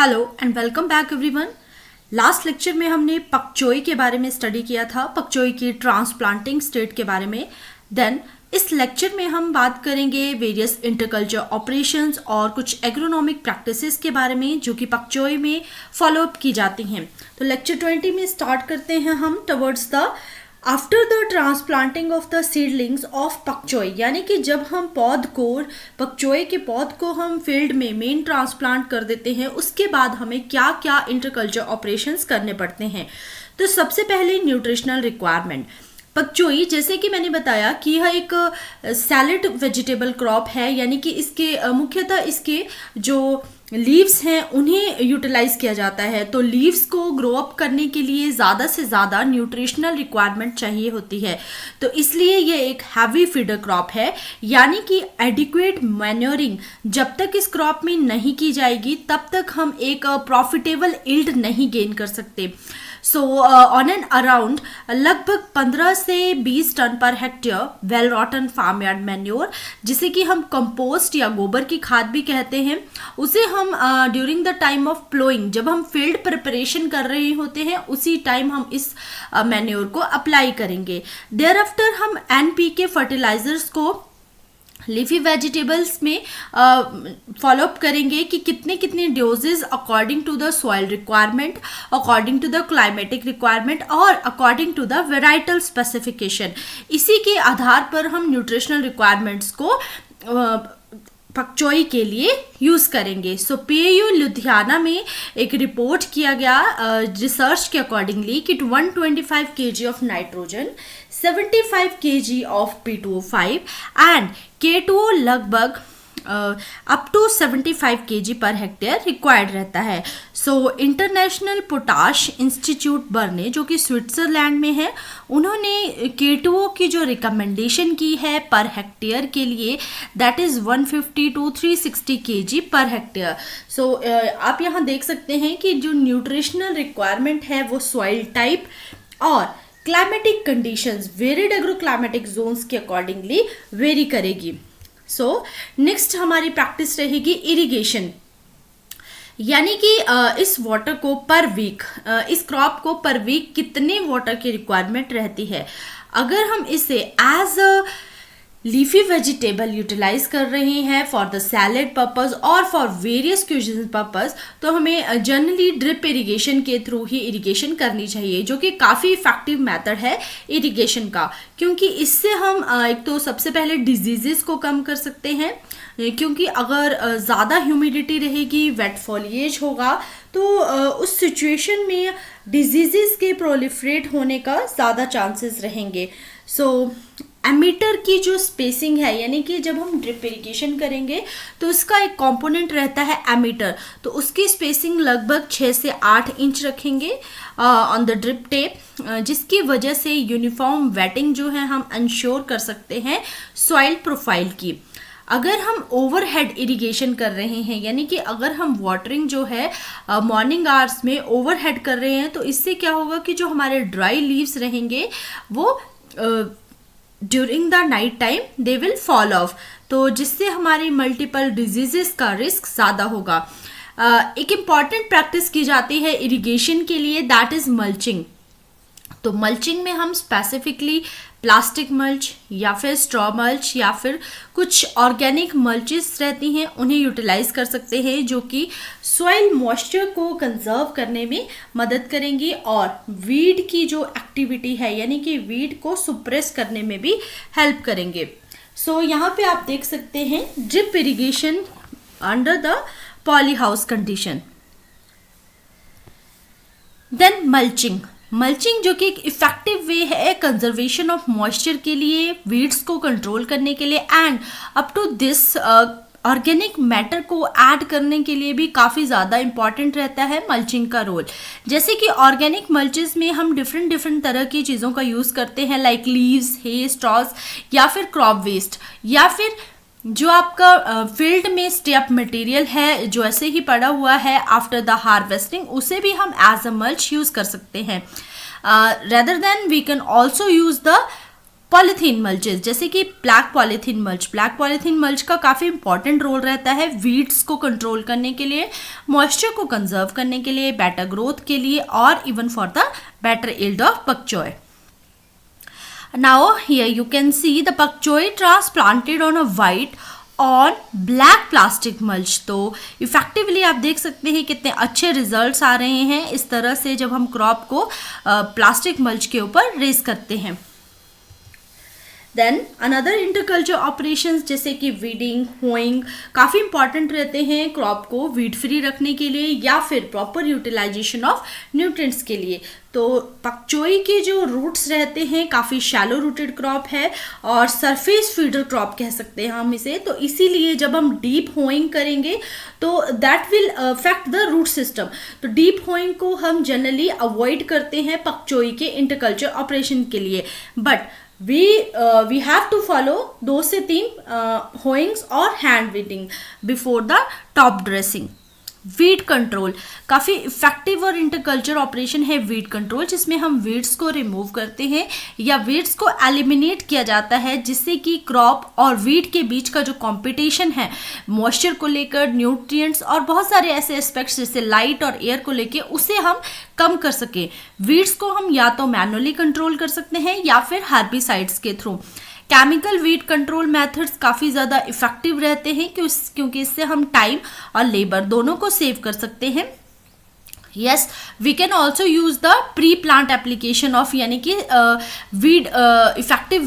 Hello and welcome back everyone. Last lecture में हमने पकचोई के बारे में स्टडी किया था, पकचोई की ट्रांसप्लांटिंग स्टेट के बारे में। देन इस लेक्चर में हम बात करेंगे वेरियस इंटरकल्चर ऑपरेशंस और कुछ एग्रोनॉमिक प्रैक्टिसेस के बारे में जो कि पकचोई में फॉलोअप की जाती हैं। तो लेक्चर 20 में स्टार्ट करते हैं हम towards the after the transplanting of the seedlings of pak choi, यानी कि जब हम पौध को पकचोई के पौध को हम फील्ड में मेन ट्रांसप्लांट कर देते हैं, उसके बाद हमें क्या क्या इंटरकल्चर ऑपरेशंस करने पड़ते हैं। तो सबसे पहले न्यूट्रिशनल रिक्वायरमेंट। पकचोई, जैसे कि मैंने बताया कि यह एक सैलेड वेजिटेबल क्रॉप है, यानी कि इसके मुख्यतः इसके जो लीव्स हैं उन्हें यूटिलाइज किया जाता है। तो लीव्स को ग्रो अप करने के लिए ज़्यादा से ज़्यादा न्यूट्रिशनल रिक्वायरमेंट चाहिए होती है। तो इसलिए ये एक हैवी फीडर क्रॉप है, यानी कि एडिक्वेट मैन्योरिंग जब तक इस क्रॉप में नहीं की जाएगी तब तक हम एक प्रॉफिटेबल यील्ड नहीं गेन कर सकते। सो ऑन एंड अराउंड लगभग 15 से 20 टन पर hectare well rotten farmyard manure, जिसे कि हम कंपोस्ट या गोबर की खाद भी कहते हैं, उसे हम during the time of ploughing, जब हम फील्ड प्रिपरेशन कर रहे होते हैं उसी टाइम हम इस मैन्योर को अप्लाई करेंगे। देयर आफ्टर हम NPK फर्टिलाइजर्स को लीफी वेजिटेबल्स में फॉलोअप करेंगे कि कितने कितने doses according to the soil requirement, according to the climatic requirement और according to the varietal specification. इसी के आधार पर हम न्यूट्रिशनल रिक्वायरमेंट्स को पकचोई के लिए यूज़ करेंगे। सो PAU लुधियाना में एक रिपोर्ट किया गया रिसर्च के अकॉर्डिंगली कि 125 kg of nitrogen, 75 kg of P2O5 and K2O लगभग up to 75 kg per hectare required रहता है। So international potash institute Berne, जो कि स्विट्जरलैंड में है, उन्होंने K2O की जो रिकमेंडेशन की है पर हेक्टेयर के लिए, that is 150 to 360 kg per hectare. सो आप यहाँ देख सकते हैं कि जो न्यूट्रिशनल रिक्वायरमेंट है वो सॉइल टाइप और climatic conditions varied agroclimatic Jones के अकॉर्डिंगली वेरी करेगी। सो नेक्स्ट हमारी प्रैक्टिस रहेगी इरिगेशन, यानी कि इस वाटर को पर वीक, इस क्रॉप को पर वीक कितने वाटर की रिक्वायरमेंट रहती है। अगर हम इसे as a leafy vegetable utilize कर रहे हैं फॉर द सैलेड पर्पस और फॉर वेरियस क्यूजिन पर्पस, तो हमें जनरली ड्रिप इरिगेशन के थ्रू ही इरिगेशन करनी चाहिए, जो कि काफ़ी इफेक्टिव मेथड है इरिगेशन का, क्योंकि इससे हम एक तो सबसे पहले डिजीजेस को कम कर सकते हैं, क्योंकि अगर ज़्यादा ह्यूमिडिटी रहेगी, वेट फॉलिएज होगा, तो उस सिचुएशन में डिजीजेस के प्रोलिफरेट होने का ज़्यादा चांसेस रहेंगे। सो एमीटर की जो स्पेसिंग है, यानी कि जब हम ड्रिप इरिगेशन करेंगे तो उसका एक कंपोनेंट रहता है एमीटर, तो उसकी स्पेसिंग लगभग 6 से 8 इंच रखेंगे ऑन द ड्रिप टेप, जिसकी वजह से यूनिफॉर्म वेटिंग जो है हम इंश्योर कर सकते हैं सॉइल प्रोफाइल की। अगर हम ओवरहेड इरिगेशन कर रहे हैं, यानी कि अगर हम वाटरिंग जो है मॉर्निंग आवर्स में ओवरहेड कर रहे हैं, तो इससे क्या होगा कि जो हमारे ड्राई लीव्स रहेंगे वो during the night time they will fall of, तो जिससे हमारी मल्टीपल डिजीजेस का रिस्क ज़्यादा होगा। एक इम्पॉर्टेंट प्रैक्टिस की जाती है इरिगेशन के लिए, दैट इज़ मल्चिंग। तो मल्चिंग में हम स्पेसिफिकली प्लास्टिक मल्च या फिर स्ट्रॉ मल्च या फिर कुछ ऑर्गेनिक मल्चेस रहती हैं उन्हें यूटिलाइज कर सकते हैं, जो कि सॉइल मॉइस्चर को कंजर्व करने में मदद करेंगी और वीड की जो एक्टिविटी है, यानी कि वीड को सुप्रेस करने में भी हेल्प करेंगे। सो यहाँ पे आप देख सकते हैं drip irrigation under the poly house condition. Then mulching जो कि एक इफेक्टिव वे है कंजर्वेशन ऑफ मॉइस्चर के लिए, वीड्स को कंट्रोल करने के लिए and up to this organic matter को ऐड करने के लिए भी काफ़ी ज़्यादा इंपॉर्टेंट रहता है मल्चिंग का रोल। जैसे कि ऑर्गेनिक मल्चेस में हम डिफरेंट तरह की चीज़ों का यूज़ करते हैं, लाइक लीव्स, हे, स्ट्रॉज या फिर क्रॉप वेस्ट, या फिर जो आपका फील्ड में स्टेप मटेरियल है जो ऐसे ही पड़ा हुआ है आफ्टर द हार्वेस्टिंग, उसे भी हम एज अ मल्च यूज़ कर सकते हैं। Rather then we can also use the polythene mulches, जैसे कि ब्लैक पॉलीथीन मल्च का काफ़ी इंपॉर्टेंट रोल रहता है वीड्स को कंट्रोल करने के लिए, मॉइस्चर को कंजर्व करने के लिए, बेटर ग्रोथ के लिए और even for the better yield of pak choy. Now here you can see the pak choy transplanted on a white on black plastic mulch. तो इफेक्टिवली आप देख सकते हैं कितने अच्छे रिजल्ट्स आ रहे हैं इस तरह से जब हम क्रॉप को प्लास्टिक मल्च के ऊपर रेस करते हैं. देन अनदर इंटरकल्चर ऑपरेशंस जैसे कि वीडिंग, होइंग काफ़ी इंपॉर्टेंट रहते हैं क्रॉप को वीड फ्री रखने के लिए या फिर प्रॉपर यूटिलाइजेशन ऑफ न्यूट्रिएंट्स के लिए. तो pak choy के जो रूट्स रहते हैं काफ़ी शैलो रूटेड क्रॉप है और सरफेस फीडर क्रॉप कह सकते हैं हम इसे. तो इसीलिए जब हम डीप होइंग करेंगे तो that will affect the root system. तो डीप होइंग को हम जनरली अवॉइड करते हैं pak choy के इंटरकल्चर ऑपरेशन के लिए. But we have to follow 2 से 3 होइंग्स और hand weeding before the top dressing. Weed control काफ़ी इफेक्टिव और इंटरकल्चर ऑपरेशन है वीड कंट्रोल, जिसमें हम वीड्स को रिमूव करते हैं या वीड्स को एलिमिनेट किया जाता है, जिससे कि क्रॉप और वीड के बीच का जो कंपटीशन है मॉइस्चर को लेकर, न्यूट्रिएंट्स और बहुत सारे ऐसे एस्पेक्ट्स जैसे लाइट और एयर को लेकर उसे हम कम कर सकें. वीड्स को हम या तो मैनुअली कंट्रोल कर सकते हैं या फिर हर्बिसाइड्स के through. Chemical weed control methods काफ़ी ज़्यादा इफेक्टिव रहते हैं क्योंकि इससे हम टाइम और लेबर दोनों को सेव कर सकते हैं. Yes, we can also use the pre plant application of, यानी कि वीड इफेक्टिव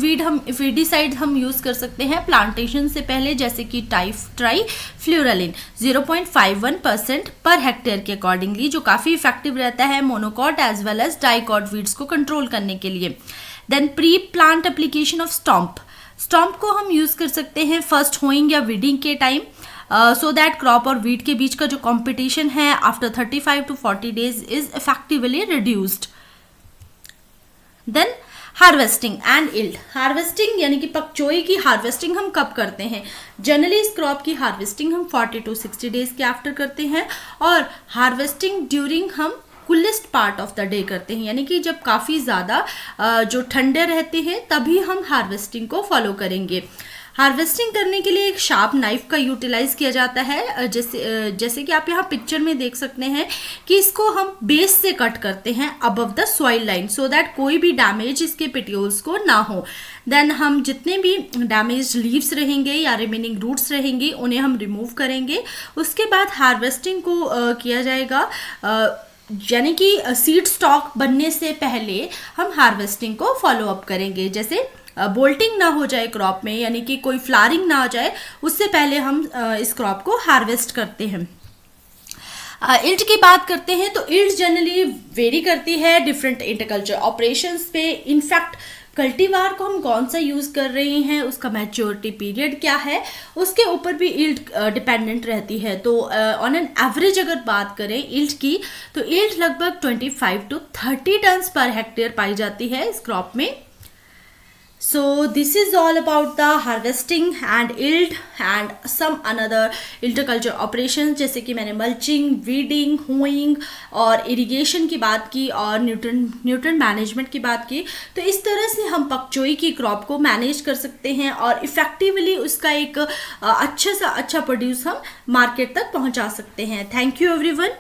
वीडिसाइड हम यूज़ कर सकते हैं प्लांटेशन से पहले, जैसे कि ट्राइफ्लोरालिन 0.51% पर हेक्टेयर के अकॉर्डिंगली, जो काफ़ी इफेक्टिव रहता है monocot as well as dicot weeds को कंट्रोल करने के लिए. Then pre plant application of Stomp को हम यूज़ कर सकते हैं फर्स्ट होइंग या वीडिंग के टाइम, सो दैट क्रॉप और वीड के बीच का जो कंपटीशन है after 35 to 40 days is effectively reduced. Then harvesting and yield. Harvesting यानी कि pak choy की हार्वेस्टिंग हम कब करते हैं? जनरली इस क्रॉप की हार्वेस्टिंग हम 40 to 60 days के आफ्टर करते हैं और हार्वेस्टिंग ड्यूरिंग हम coolest part of the day करते हैं, यानी कि जब काफ़ी ज़्यादा जो ठंडे रहते हैं तभी हम हार्वेस्टिंग को फॉलो करेंगे. हार्वेस्टिंग करने के लिए एक शार्प नाइफ का यूटिलाइज किया जाता है, जैसे कि आप यहाँ पिक्चर में देख सकते हैं कि इसको हम बेस से कट करते हैं above the soil line, so that कोई भी डैमेज इसके पेट्यूल्स को ना हो. देन हम जितने भी डैमेज लीव्स रहेंगे या रिमेनिंग रूट्स रहेंगे उन्हें हम रिमूव करेंगे. उसके बाद हार्वेस्टिंग को किया जाएगा, यानी कि सीड स्टॉक बनने से पहले हम हार्वेस्टिंग को फॉलो अप करेंगे. जैसे बोल्टिंग ना हो जाए क्रॉप में, यानी कि कोई फ्लावरिंग ना हो जाए, उससे पहले हम इस क्रॉप को हार्वेस्ट करते हैं. इल्ड की बात करते हैं तो इल्ड जनरली वेरी करती है डिफरेंट इंटरकल्चर ऑपरेशंस पे. इनफैक्ट कल्टीवार को हम कौन सा यूज़ कर रहे हैं, उसका मैच्योरिटी पीरियड क्या है, उसके ऊपर भी इल्ड डिपेंडेंट रहती है. तो ऑन एन एवरेज अगर बात करें इल्ड की, तो इल्ड लगभग 25 to 30 टन्स पर हेक्टेयर पाई जाती है इस क्रॉप में. So this is all about the harvesting and yield and some another interculture operations, जैसे कि मैंने mulching, weeding, hoeing और irrigation की बात की और nutrient management की बात की. तो इस तरह से हम pak choy की क्रॉप को मैनेज कर सकते हैं और इफेक्टिवली उसका एक अच्छा सा अच्छा प्रोड्यूस हम मार्केट तक पहुंचा सकते हैं. Thank you everyone.